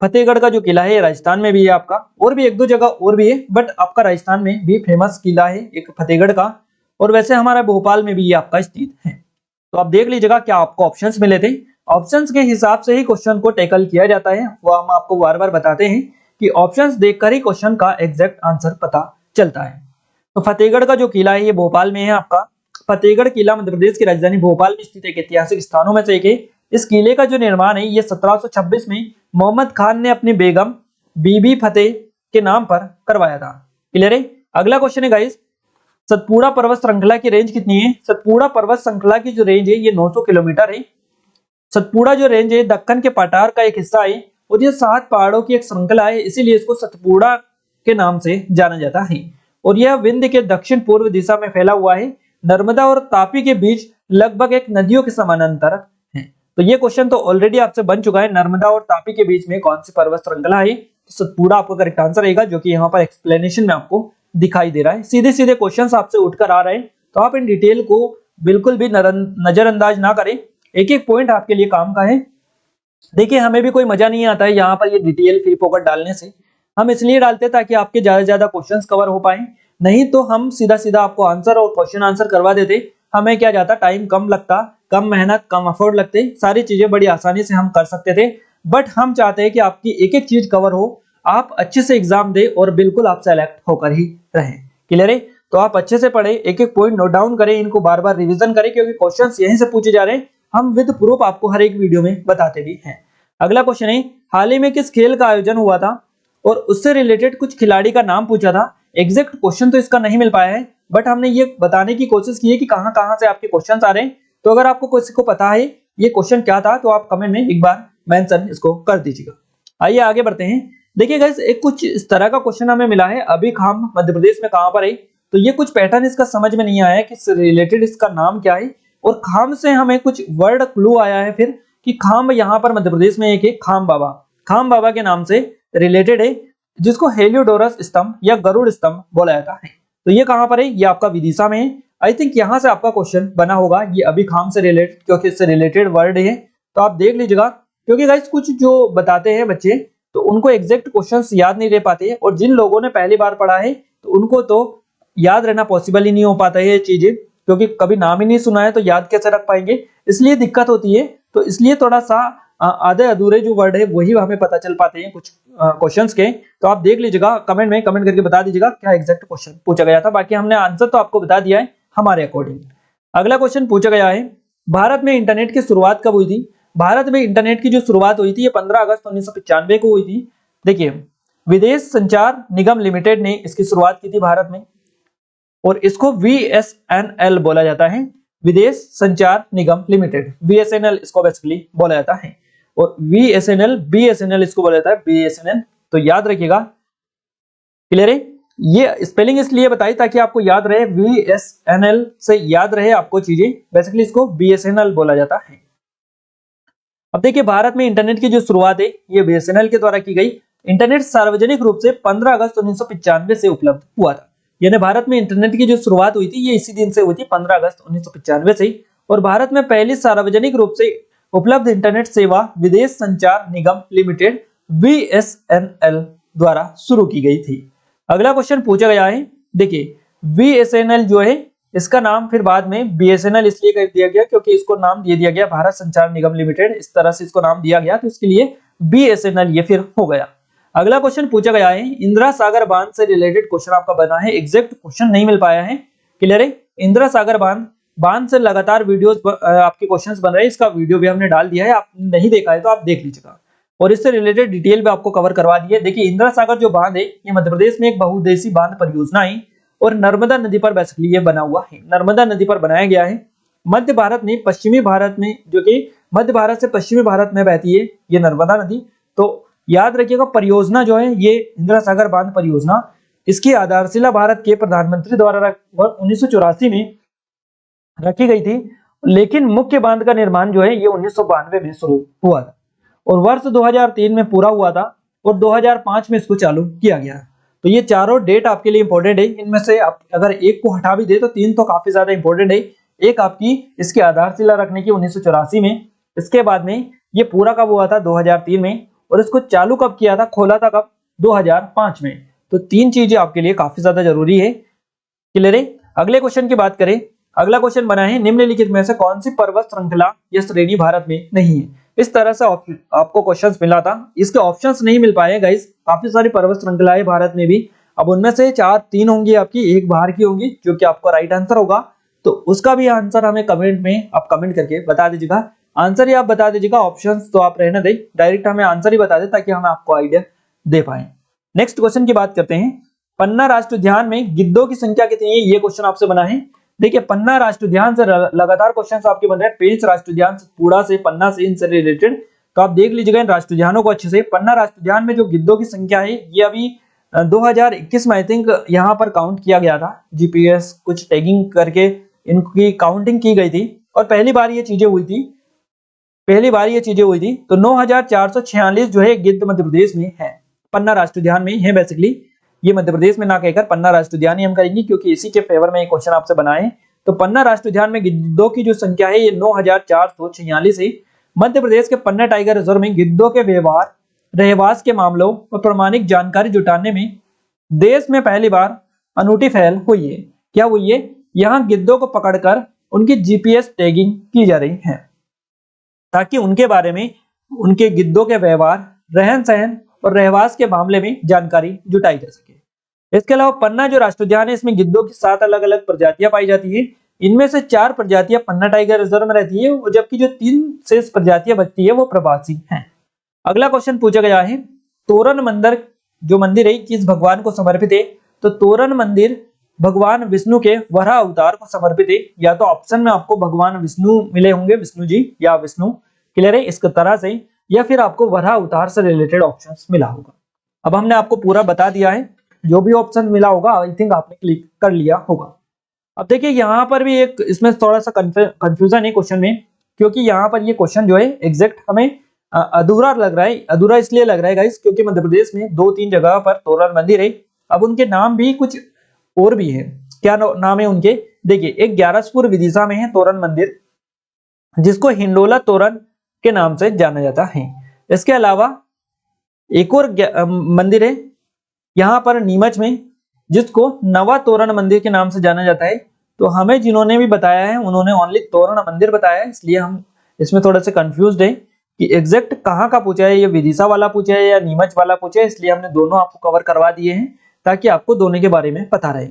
फतेहगढ़ का जो किला है राजस्थान में भी है आपका, और भी एक दो जगह और भी है, बट आपका राजस्थान में भी फेमस किला है एक फतेहगढ़ का। और वैसे हमारा भोपाल में भी ये आपका स्थित है। तो आप देख लीजिएगा क्या आपको ऑप्शंस मिले थे। ऑप्शंस के हिसाब से ही क्वेश्चन को टैकल किया जाता है, वो हम आपको बार बार बताते हैं कि ऑप्शंस देखकर ही क्वेश्चन का एग्जैक्ट आंसर पता चलता है। तो फतेहगढ़ का जो किला है ये भोपाल में है आपका। फतेहगढ़ किला मध्य प्रदेश की राजधानी भोपाल में स्थित एक ऐतिहासिक स्थानों में से एक है। इस किले का जो निर्माण है ये 1726 में मोहम्मद खान ने अपनी बेगम बीबी फतेह के नाम पर करवाया था। क्लियर है। अगला क्वेश्चन है गाइस, सतपुड़ा पर्वत श्रृंखला की रेंज कितनी है? सतपुड़ा पर्वत श्रृंखला की जो रेंज है ये 900 किलोमीटर है। सतपुड़ा जो रेंज है दक्कन के पठार का एक हिस्सा है और ये 7 पहाड़ों की एक श्रृंखला है, इसीलिए इसको सतपुड़ा के नाम से जाना जाता है। और यह विंध्य के दक्षिण पूर्व दिशा में फैला हुआ है, नर्मदा और तापी के बीच लगभग एक नदियों के समानांतर है। तो ये क्वेश्चन तो ऑलरेडी आपसे बन चुका है, नर्मदा और तापी के बीच में कौन सी पर्वत श्रृंखला है? तो सतपुड़ा आपका करेक्ट आंसर रहेगा, जो कि यहाँ पर एक्सप्लेनेशन में आपको दिखाई दे रहा है। सीधे सीधे क्वेश्चंस आपसे उठकर आ रहे हैं, तो आप इन डिटेल को बिल्कुल भी नजरअंदाज ना करें, एक एक पॉइंट आपके लिए काम का है। देखिए हमें भी कोई मजा नहीं आता है यहाँ पर ये डिटेल फ्री फोकट डालने से, हम इसलिए डालते हैं ताकि आपके ज्यादा से ज्यादा क्वेश्चंस कवर हो पाए। नहीं तो हम सीधा सीधा आपको आंसर और क्वेश्चन आंसर करवा देते, हमें क्या जाता, टाइम कम लगता, कम मेहनत कम एफर्ट लगते, सारी चीजें बड़ी आसानी से हम कर सकते थे। बट हम चाहते हैं कि आपकी एक एक चीज कवर हो, आप अच्छे से एग्जाम दे और बिल्कुल आप सेलेक्ट होकर ही रहें। क्लियर है। तो आप अच्छे से पढ़े, एक एक पॉइंट नोट डाउन करें, इनको बार बार रिविजन करें, क्योंकि क्वेश्चंस यहीं से पूछे जा रहे हैं, हम विद प्रूफ आपको हर एक वीडियो में बताते भी हैं। अगला क्वेश्चन है, हाल ही में किस खेल का आयोजन हुआ था और उससे रिलेटेड कुछ खिलाड़ी का नाम पूछा था। एग्जैक्ट क्वेश्चन तो इसका नहीं मिल पाया है, बट हमने ये बताने की कोशिश की है कि कहां कहां से आपके क्वेश्चंस आ रहे हैं। तो अगर आपको किसी को पता है ये क्वेश्चन क्या था तो आप कमेंट में एक बार मेंशन इसको कर दीजिएगा। आइए आगे बढ़ते हैं। देखिए गाइस, एक कुछ इस तरह का क्वेश्चन हमें मिला है, अभी खाम मध्य प्रदेश में कहां पर है? तो ये कुछ पैटर्न इसका समझ में नहीं आया है कि रिलेटेड इसका नाम क्या है, और खाम से हमें कुछ वर्ड क्लू आया है फिर कि खाम यहाँ पर मध्य प्रदेश में एक है खाम बाबा के नाम से रिलेटेड है, जिसको हेलियोडोरस स्तंभ या गरुड़ स्तंभ बोला जाता है। तो ये कहां पर है? ये आपका विदिशा में है। आई थिंक यहां से आपका क्वेश्चन बना होगा, ये अभी खाम से रिलेटेड, क्योंकि इससे रिलेटेड वर्ड है, तो आप देख लीजिएगा। क्योंकि गाइस कुछ जो बताते हैं बच्चे तो उनको एग्जैक्ट क्वेश्चंस याद नहीं रह पाते, और जिन लोगों ने पहली बार पढ़ा है तो उनको तो याद रहना पॉसिबल ही नहीं हो पाता है ये चीजें, क्योंकि कभी नाम ही नहीं सुना है तो याद कैसे रख पाएंगे, इसलिए दिक्कत होती है। तो इसलिए थोड़ा सा आधे अधूरे जो वर्ड है वही हमें पता चल पाते हैं कुछ क्वेश्चंस के। तो आप देख लीजिएगा, कमेंट में कमेंट करके बता दीजिएगा क्या एग्जैक्ट क्वेश्चन पूछा गया था। बाकी हमने आंसर तो आपको बता दिया है हमारे अकॉर्डिंग। अगला क्वेश्चन पूछा गया है, भारत में इंटरनेट की शुरुआत कब हुई थी? भारत में इंटरनेट की जो शुरुआत हुई थी ये 15 अगस्त 1995 को हुई थी। देखिए विदेश संचार निगम लिमिटेड ने इसकी शुरुआत की थी भारत में, और इसको VSNL बोला जाता है, विदेश संचार निगम लिमिटेड। BSNL इसको बेसिकली बोला जाता है, और VSNL BSNL इसको बोला जाता है BSNL। तो याद रखिएगा, क्लियर है। ये स्पेलिंग इसलिए बताई ताकि आपको याद रहे, VSNL से याद रहे आपको चीजें, बेसिकली इसको BSNL बोला जाता है। अब देखिए, भारत में इंटरनेट की जो शुरुआत है ये BSNL के द्वारा की गई। इंटरनेट सार्वजनिक रूप से 15 अगस्त 1995 से उपलब्ध हुआ था। यानी भारत में इंटरनेट की जो शुरुआत हुई थी ये इसी दिन से हुई थी, 15 अगस्त 1995 से। और भारत में पहली सार्वजनिक रूप से उपलब्ध इंटरनेट सेवा विदेश संचार निगम लिमिटेड VSNL द्वारा शुरू की गई थी। अगला क्वेश्चन पूछा गया है, देखिए VSNL जो है इसका नाम फिर बाद में BSNL इसलिए कर दिया गया क्योंकि इसको नाम दे दिया गया भारत संचार निगम लिमिटेड, इस तरह से इसको नाम दिया गया, तो इसके लिए BSNL ये फिर हो गया। अगला क्वेश्चन पूछा गया है, इंदिरा सागर बांध से रिलेटेड क्वेश्चन आपका बना है, एग्जैक्ट क्वेश्चन नहीं मिल पाया है, क्लियर है। इंदिरा सागर बांध से लगातार वीडियोस आपके क्वेश्चंस बन रहे हैं, इसका वीडियो भी हमने डाल दिया है, आपने नहीं देखा है तो आप देख लीजिएगा, और इससे रिलेटेड डिटेल भी आपको कवर करवा दी है। देखिए, इंदिरा सागर जो बांध है ये मध्य प्रदेश में एक बहुउद्देशीय बांध परियोजना है, और नर्मदा नदी पर बेसिकली ये बना हुआ है, नर्मदा नदी पर बनाया गया है। मध्य भारत में, पश्चिमी भारत में, जो कि मध्य भारत से पश्चिमी भारत में बहती है ये नर्मदा नदी। तो याद रखिएगा, परियोजना जो है ये इंदिरा सागर बांध परियोजना, इसकी आधारशिला भारत के प्रधानमंत्री द्वारा 1984 में रखी गई थी, लेकिन मुख्य बांध का निर्माण जो है ये 1992 में शुरू हुआ था, और वर्ष 2003 में पूरा हुआ था, और 2005 में इसको चालू किया गया। तो ये चारों डेट आपके लिए इंपॉर्टेंट है, इनमें से आप अगर एक को हटा भी दे तो 3 तो काफी ज्यादा इंपॉर्टेंट है। एक आपकी इसकी आधारशिला रखने की 1984 में, इसके बाद में ये पूरा कब हुआ था 2003 में, और इसको चालू कब किया था, खोला था कब 2005 में। तो 3 चीजें आपके लिए काफी ज्यादा जरूरी है, क्लियर है। अगले क्वेश्चन की बात करें, अगला क्वेश्चन बना है, निम्नलिखित में से कौन सी पर्वत श्रृंखला या श्रेणी भारत में नहीं है। इस तरह से आपको क्वेश्चंस मिला था, इसके ऑप्शंस नहीं मिल पाए गाइस, काफी सारी पर्वत श्रृंखलाएं भारत में भी। अब उनमें से 3 होंगी आपकी, एक बाहर की होंगी जो कि आपका राइट आंसर होगा, तो उसका भी आंसर हमें कमेंट में आप कमेंट करके बता दीजिएगा। आंसर ही आप बता दीजिएगा, ऑप्शंस तो आप रहने दें, डायरेक्ट हमें आंसर ही बता दें ताकि हम आपको आइडिया दे पाए। नेक्स्ट क्वेश्चन की बात करते हैं, पन्ना राष्ट्रीय उद्यान में गिद्धों की संख्या कितनी है, ये क्वेश्चन आपसे बना है। देखिए, पन्ना राष्ट्रीय उद्यान से लगातार क्वेश्चंस आपके बन रहे हैं, पेंच राष्ट्रीय उद्यान, पुड़ा से, पन्ना से, इनसे रिलेटेड, तो आप देख लीजिएगा इन राष्ट्रीय उद्यानों को अच्छे से। पन्ना राष्ट्रीय उद्यान में जो गिद्धों की संख्या है ये अभी 2021 में आई थिंक यहाँ पर काउंट किया गया था, GPS कुछ टैगिंग करके इनकी काउंटिंग की गई थी, और पहली बार ये चीजें हुई थी, तो 9446 जो है गिद्ध मध्य प्रदेश में है, पन्ना राष्ट्रीय उद्यान में है। बेसिकली ये मध्य प्रदेश में ना कहकर पन्ना राष्ट्रीय उद्यान ही हम करेंगे, क्योंकि इसी के फेवर में ये क्वेश्चन आपसे बनाए। तो पन्ना राष्ट्रीय उद्यान में गिद्धों की जो संख्या है ये 9446 है। मध्य प्रदेश के पन्ना टाइगर रिजर्व में गिद्धों के व्यवहार, रहवास के मामलों और प्रमाणिक जानकारी जुटाने में देश में पहली बार अनूठी पहल हुई है। क्या हुई है? यहाँ गिद्धों को पकड़कर उनकी GPS टैगिंग की जा रही है, ताकि उनके बारे में, उनके गिद्धों के व्यवहार, रहन सहन और रहवास के मामले में जानकारी जुटाई जा सके। इसके अलावा पन्ना जो राष्ट्रीय उद्यान है इसमें गिद्धों की 7 अलग अलग प्रजातियां पाई जाती है। इनमें से 4 प्रजातियां पन्ना टाइगर रिजर्व में रहती है, और जबकि जो 3 शेष प्रजातियां बचती है वो प्रवासी हैं। अगला क्वेश्चन पूछा गया है, तोरण मंदिर जो मंदिर है किस भगवान को समर्पित है? तो तोरण मंदिर भगवान विष्णु के वराह अवतार को समर्पित है। या तो ऑप्शन में आपको भगवान विष्णु मिले होंगे, विष्णु जी या विष्णु, क्लियर है, इस तरह से, या फिर आपको वराह अवतार से रिलेटेड ऑप्शंस मिला होगा। अब हमने आपको पूरा बता दिया है, जो भी ऑप्शन मिला होगा आई थिंक आपने क्लिक कर लिया होगा। अब देखिए, यहाँ पर भी एक इसमें थोड़ा सा कंफ्यूजन है क्वेश्चन में, क्योंकि यहाँ पर ये क्वेश्चन जो है एग्जैक्ट हमें अधूरा लग रहा है। अधूरा इसलिए लग रहा है गाइस क्योंकि मध्य प्रदेश में 2-3 जगह पर तोरण मंदिर है। अब उनके नाम भी कुछ और भी है। क्या नाम है उनके? देखिए, एक ग्यारसपुर विदिशा में है तोरण मंदिर, जिसको हिंडोला तोरण के नाम से जाना जाता है। इसके अलावा एक और मंदिर है यहाँ पर नीमच में, जिसको नवा तोरण मंदिर के नाम से जाना जाता है। तो हमें जिन्होंने भी बताया है उन्होंने ओनली तोरण मंदिर बताया है, इसलिए हम इसमें थोड़ा सा कंफ्यूज्ड है कि एग्जैक्ट कहाँ का पूछा है, ये विदिशा वाला पूछा है या नीमच वाला पूछा है। इसलिए हमने दोनों आपको कवर करवा दिए हैं ताकि आपको दोनों के बारे में पता रहे।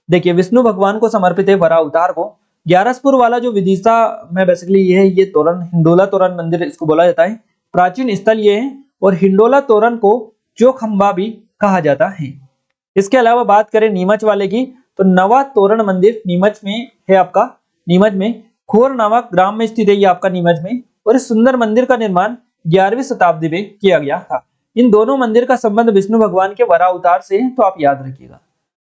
देखिए, विष्णु भगवान को समर्पित है वराह अवतार को। ग्यारसपुर वाला जो विदिशा में बेसिकली ये तोरण, हिंडोला तोरण मंदिर इसको बोला जाता है, प्राचीन स्थल ये है। और हिंडोला तोरण को चौखंबा भी कहा जाता है। इसके अलावा बात करें नीमच वाले की, तो नवा तोरण मंदिर नीमच में है आपका, नीमच में खोर नामक ग्राम में स्थित है ये आपका नीमच में। और इस सुंदर मंदिर का निर्माण 11वीं शताब्दी में किया गया था। इन दोनों मंदिर का संबंध विष्णु भगवान के वराह अवतार से है, तो आप याद रखिएगा।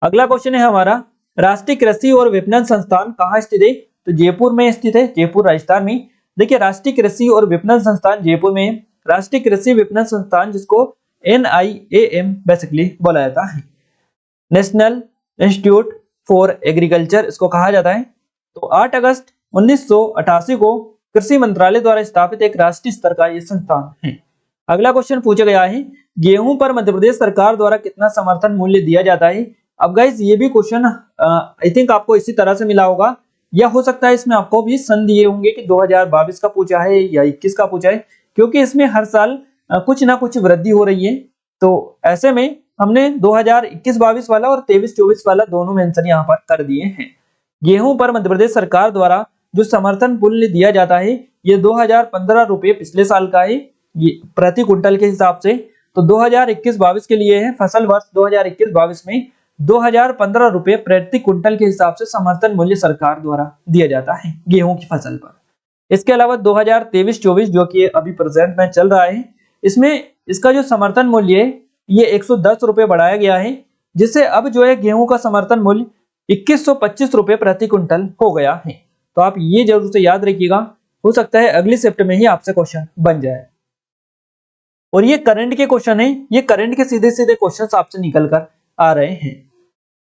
अगला क्वेश्चन है हमारा, राष्ट्रीय कृषि और विपणन संस्थान कहाँ स्थित है? तो जयपुर में स्थित है, जयपुर राजस्थान में। देखिए राष्ट्रीय कृषि और विपणन संस्थान जयपुर में है। राष्ट्रीय कृषि विपणन संस्थान जिसको NIAM बेसिकली बोला जाता है, नेशनल इंस्टीट्यूट फॉर एग्रीकल्चर इसको कहा जाता है। तो 8 अगस्त 1988 को कृषि मंत्रालय द्वारा स्थापित एक राष्ट्रीय स्तर का यह संस्थान है। अगला क्वेश्चन पूछा गया है, गेहूं पर मध्य प्रदेश सरकार द्वारा कितना समर्थन मूल्य दिया जाता है? अब गाइस ये भी क्वेश्चन आई थिंक आपको इसी तरह से मिला होगा, या हो सकता है इसमें आपको भी सन दिए होंगे कि 2022 का पूछा है या 21 का पूछा है, क्योंकि इसमें हर साल कुछ ना कुछ वृद्धि हो रही है। तो ऐसे में हमने 2021-22 वाला और 23-24 वाला दोनों मेंशन यहाँ पर कर दिए हैं। गेहूं पर मध्य प्रदेश सरकार द्वारा जो समर्थन मूल्य दिया जाता है ये 2015 रुपए पिछले साल का है, ये प्रति कुंटल के हिसाब से। तो 2021-22 के लिए है, फसल वर्ष 2021-22 में 2015 रुपए प्रति कुंटल के हिसाब से समर्थन मूल्य सरकार द्वारा दिया जाता है गेहूं की फसल पर। इसके अलावा 2023-24 जो कि अभी प्रेजेंट में चल रहा है, इसमें इसका जो समर्थन मूल्य है ये 110 रुपए बढ़ाया गया है, जिससे अब जो है गेहूं का समर्थन मूल्य 2125 रुपए प्रति कुंटल हो गया है। तो आप ये जरूर से याद रखिएगा, हो सकता है अगली शिफ्ट में ही आपसे क्वेश्चन बन जाए। और ये करंट के क्वेश्चन है, ये करंट के सीधे सीधे क्वेश्चन आपसे निकल कर आ रहे हैं।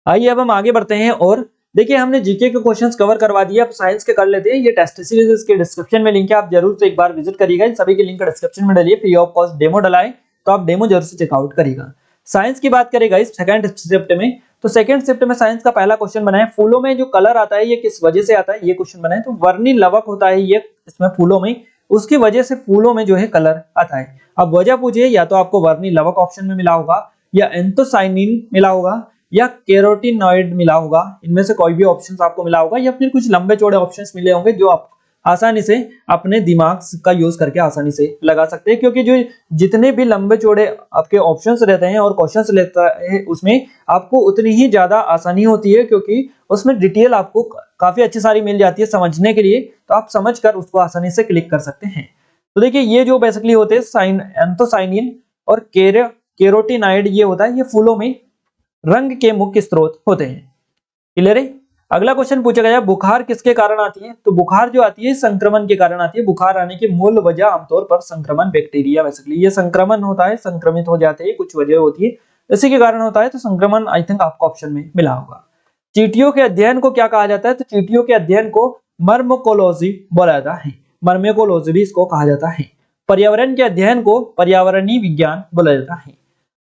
आइए अब हम आगे बढ़ते हैं और देखिए हमने जीके के क्वेश्चंस कवर करवा दिए, अब साइंस के कर लेते हैं। ये टेस्ट सीरीज के डिस्क्रिप्शन में लिंक है, आप जरूर से एक बार विजिट करिएगा। इन सभी के लिंक डिस्क्रिप्शन में डालिए, फ्री ऑफ कॉस्ट डेमो डलाए तो आप डेमो जरूर से चेकआउट करिएगा। साइंस की बात करेगा इस सेकंड शिफ्ट में, तो सेकंड शिफ्ट में साइंस का पहला क्वेश्चन बना है, फूलों में जो कलर आता है ये किस वजह से आता है, ये क्वेश्चन बना है। तो वर्णी लवक होता है ये इसमें फूलों में, उसकी वजह से फूलों में जो है कलर आता है। अब वजह पूछिए, या तो आपको वर्णी लवक ऑप्शन में मिला होगा, या एंथोसाइनिन मिला होगा, या कैरोटीनॉइड मिला होगा, इनमें से कोई भी ऑप्शंस आपको मिला होगा, या फिर कुछ लंबे चौड़े ऑप्शंस मिले होंगे जो आप आसानी से अपने दिमाग का यूज करके आसानी से लगा सकते हैं। क्योंकि जो जितने भी लंबे चौड़े आपके ऑप्शंस रहते हैं और क्वेश्चंस लेता है उसमें आपको उतनी ही ज्यादा आसानी होती है, क्योंकि उसमें डिटेल आपको काफी अच्छी सारी मिल जाती है समझने के लिए, तो आप समझकर उसको आसानी से क्लिक कर सकते हैं। तो देखिए ये जो बेसिकली होते हैं एंथोसाइनिन और कैरोटीनॉइड, ये होता है, ये फूलों में रंग के मुख्य स्रोत होते हैं। क्लियर है। अगला क्वेश्चन पूछा गया, बुखार किसके कारण आती है? तो बुखार जो आती है संक्रमण के कारण आती है। बुखार आने की मूल वजह आमतौर पर संक्रमण, बैक्टीरिया, बेसिकली ये संक्रमण होता है, संक्रमित हो जाते हैं, कुछ वजह होती है इसी के कारण होता है। तो संक्रमण आई थिंक आपको ऑप्शन में मिला होगा। चींटियों के अध्ययन को क्या कहा जाता है? तो चींटियों के अध्ययन को मर्मकोलॉजी बोला जाता है, मर्मेकोलॉजी भी इसको कहा जाता है। पर्यावरण के अध्ययन को पर्यावरणीय विज्ञान बोला जाता है।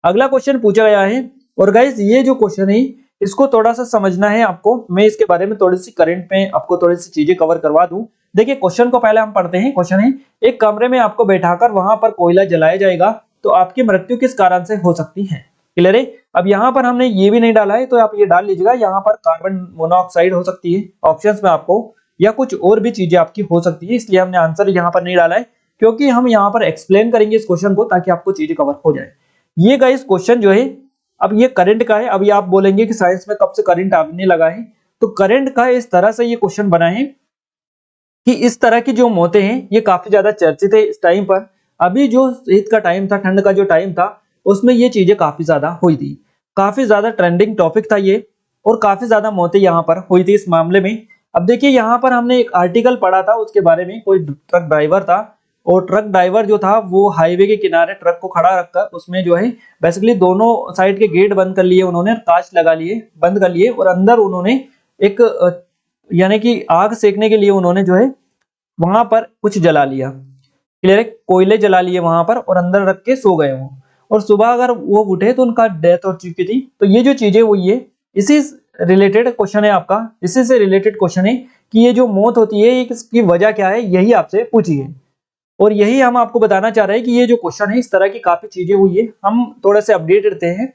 अगला क्वेश्चन पूछा गया है, और गाइस ये जो क्वेश्चन है इसको थोड़ा सा समझना है आपको, मैं इसके बारे में थोड़ी सी करंट में आपको थोड़ी सी चीजें कवर करवा दूं। देखिए क्वेश्चन को पहले हम पढ़ते हैं। क्वेश्चन है, एक कमरे में आपको बैठाकर वहां पर कोयला जलाया जाएगा तो आपकी मृत्यु किस कारण से हो सकती है? क्लियर है। अब यहाँ पर हमने ये भी नहीं डाला है, तो आप ये डाल लीजिएगा, यहाँ पर कार्बन मोनोऑक्साइड हो सकती है ऑप्शंस में आपको, या कुछ और भी चीजें आपकी हो सकती है, इसलिए हमने आंसर यहाँ पर नहीं डाला है, क्योंकि हम यहाँ पर एक्सप्लेन करेंगे इस क्वेश्चन को ताकि आपको चीजें कवर हो जाए। ये गाइस क्वेश्चन जो है अब ये करंट का है। अभी आप बोलेंगे कि साइंस में कब से करंट आने लगा है, तो करंट का इस तरह से ये क्वेश्चन बना है कि इस तरह की जो मौतें हैं ये काफी ज्यादा चर्चित है इस टाइम पर। अभी जो शीत का टाइम था, ठंड का जो टाइम था, उसमें ये चीजें काफी ज्यादा हुई थी, काफी ज्यादा ट्रेंडिंग टॉपिक था ये, और काफी ज्यादा मौतें यहाँ पर हुई थी इस मामले में। अब देखिए यहाँ पर हमने एक आर्टिकल पढ़ा था उसके बारे में, कोई ट्रक ड्राइवर था, और ट्रक ड्राइवर जो था वो हाईवे के किनारे ट्रक को खड़ा रखकर उसमें जो है बेसिकली दोनों साइड के गेट बंद कर लिए उन्होंने, कांच लगा लिए, बंद कर लिए, और अंदर उन्होंने एक यानी कि आग सेकने के लिए उन्होंने जो है वहां पर कुछ जला लिया। क्लियर है, कोयले जला लिए वहां पर और अंदर रख के सो गए वो, और सुबह अगर वो उठे तो उनका डेथ हो चुकी थी। तो ये जो चीजें हुई है इसी रिलेटेड क्वेश्चन है आपका, इसी से रिलेटेड क्वेश्चन है कि ये जो मौत होती है इसकी वजह क्या है, यही आपसे पूछी है। और यही हम आपको बताना चाह रहे हैं कि ये जो क्वेश्चन है इस तरह की काफी चीजें हुई है, हम थोड़े से अपडेट रहते हैं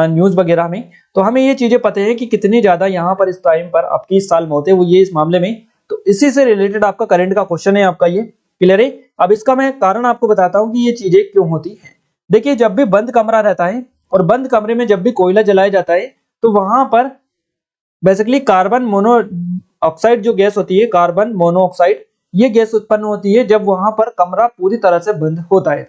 न्यूज वगैरह में, तो हमें ये चीजें पता है कि कितनी ज्यादा यहाँ पर इस टाइम पर आपकी इस साल मौतें हुई है इस मामले में। तो इसी से रिलेटेड आपका करंट का क्वेश्चन है आपका ये। क्लियर है। अब इसका मैं कारण आपको बताता हूँ कि ये चीजें क्यों होती है। देखिए जब भी बंद कमरा रहता है और बंद कमरे में जब भी कोयला जलाया जाता है तो वहां पर बेसिकली कार्बन मोनोऑक्साइड जो गैस होती है, कार्बन मोनोऑक्साइड, ये गैस उत्पन्न होती है जब वहां पर कमरा पूरी तरह से बंद होता है।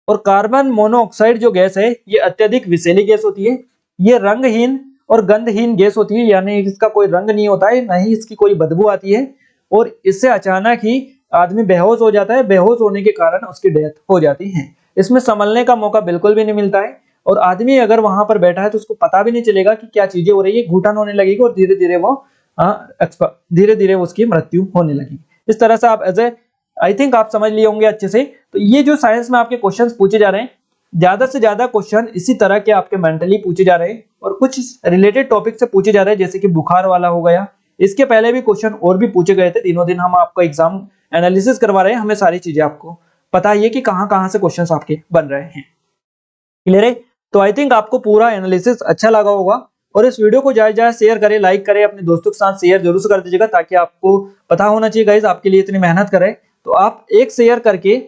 और कार्बन मोनोऑक्साइड जो गैस है ये अत्यधिक विषैली गैस होती है। ये रंगहीन और गंधहीन गैस होती है, यानी इसका कोई रंग नहीं होता है, न ही इसकी कोई बदबू आती है, और इससे अचानक ही आदमी बेहोश हो जाता है। बेहोश होने के कारण उसकी डेथ हो जाती है। इसमें संभलने का मौका बिल्कुल भी नहीं मिलता है, और आदमी अगर वहां पर बैठा है तो उसको पता भी नहीं चलेगा कि क्या चीजें हो रही है। घुटन होने लगेगी और धीरे धीरे उसकी मृत्यु होने लगेगी। इस तरह से आप आई थिंक आप समझ लिए होंगे अच्छे से। तो ये जो साइंस में आपके क्वेश्चंस पूछे जा रहे हैं, ज्यादा से ज्यादा क्वेश्चन इसी तरह के आपके मेंटली पूछे जा रहे हैं, और कुछ रिलेटेड टॉपिक से पूछे जा रहे हैं, जैसे कि बुखार वाला हो गया। इसके पहले भी क्वेश्चन और भी पूछे गए थे। दिनों दिन हम आपको एग्जाम एनालिसिस करवा रहे हैं, हमें सारी चीजें आपको पता है कि कहां से क्वेश्चंस आपके बन रहे हैं। क्लियर है? तो आई थिंक आपको पूरा एनालिसिस अच्छा लगा होगा, और इस वीडियो को ज्यादा शेयर करें, लाइक करें, अपने दोस्तों के साथ शेयर जरूर कर दीजिएगा, ताकि आपको पता होना चाहिए गाइस आपके लिए इतनी मेहनत करें, तो आप एक शेयर करके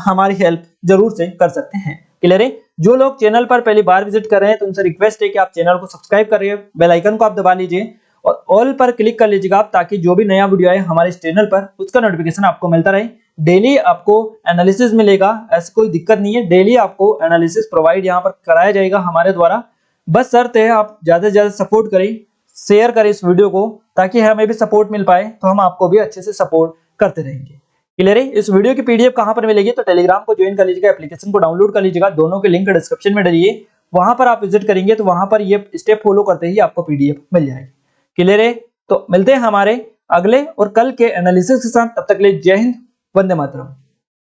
हमारी हेल्प जरूर से कर सकते हैं। क्लियर है? जो लोग चैनल पर पहली बार विजिट कर रहे हैं तो उनसे रिक्वेस्ट है कि आप चैनल को सब्सक्राइब करिए, बेल आइकन को आप दबा लीजिए और ऑल पर क्लिक कर लीजिएगा आप, ताकि जो भी नया वीडियो आए हमारे इस चैनल पर उसका नोटिफिकेशन आपको मिलता रहे। डेली आपको एनालिसिस मिलेगा, ऐसी कोई दिक्कत नहीं है। डेली आपको एनालिसिस प्रोवाइड यहाँ पर कराया जाएगा हमारे द्वारा। बस शर्त है आप ज्यादा से ज्यादा सपोर्ट करें, शेयर करें इस वीडियो को, ताकि हमें भी सपोर्ट मिल पाए, तो हम आपको भी अच्छे से सपोर्ट करते रहेंगे। क्लियर है? इस वीडियो की पीडीएफ कहां पर मिलेगी? तो टेलीग्राम को ज्वाइन कर लीजिएगा, एप्लीकेशन को डाउनलोड कर लीजिएगा, दोनों के लिंक डिस्क्रिप्शन में डालिए। वहां पर आप विजिट करेंगे तो वहां पर ये स्टेप फॉलो करते ही आपको पीडीएफ मिल जाएगी। क्लियर है? तो मिलते हैं हमारे अगले और कल के एनालिसिस के साथ। तब तक के लिए जय हिंद, वंदे मातरम।